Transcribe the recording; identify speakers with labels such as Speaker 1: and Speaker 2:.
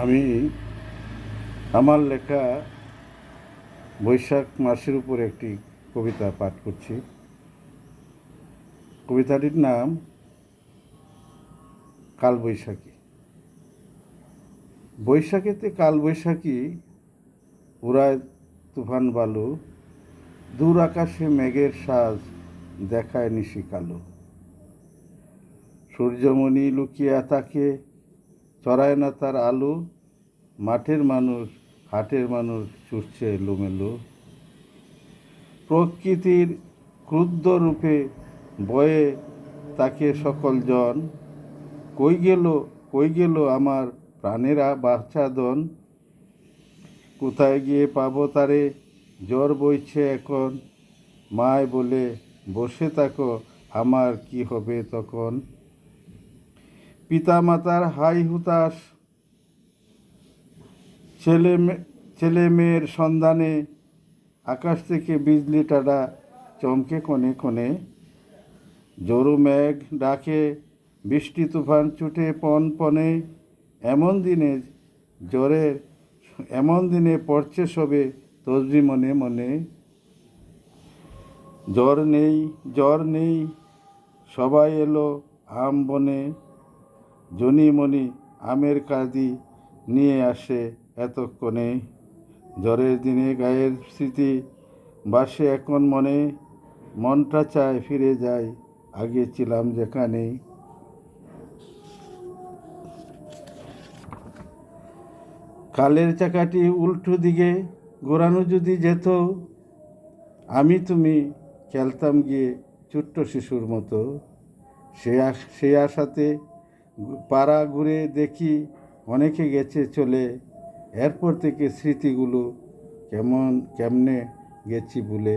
Speaker 1: আমি আমার লেখা বৈশাখ মাসের উপর একটি কবিতা পাঠ করছি। কবিতাটির নাম কালবৈশাখী। বৈশাখীতে কালবৈশাখী উড়ায় তুফান বালু, দূর আকাশে মেঘের সাজ দেখায় নিশি কালো। সূর্যমণি লুকিয়া তাকে, চড়ায় না তার আলো, মাঠের মানুষ হাটের মানুষ ছুটছে এলোমেলো। প্রকৃতির ক্রুদ্ধ রূপে বয়ে তাকে সকল জন, কই গেল আমার প্রাণেরা বাচ্চাদন। কোথায় গিয়ে পাবো তারে, জ্বর বইছে এখন, মায় বলে বসে থাকো আমার কি হবে তখন। পিতা মাতার হাই হুতাশ, ছেলে মেয়ের সন্ধানে, আকাশ থেকে বিজলি টাডা চমকে কনে কনে। জোরু মেঘ ডাকে, বৃষ্টি তুফান ছুটে পন পনে। এমন দিনে পড়ছে সবে তসবি মনে মনে। জ্বর নেই সবাই এলো আম বনে, জনিমনি আমের কাঁদি নিয়ে আসে এতক্ষণে। জ্বরের দিনে গায়ের স্মৃতি বাসে এখন মনে, মনটা চায় ফিরে যায় আগে ছিলাম যেখানে। কালের চাকাটি উল্টো দিকে ঘোরানো যদি যেত, আমি তুমি খেলতাম গিয়ে ছোট্ট শিশুর মতো। সে আশাতে পাড়া ঘুরে দেখি অনেকে গেছে চলে, এরপর থেকে স্মৃতিগুলো কেমনে গেছি ভুলে।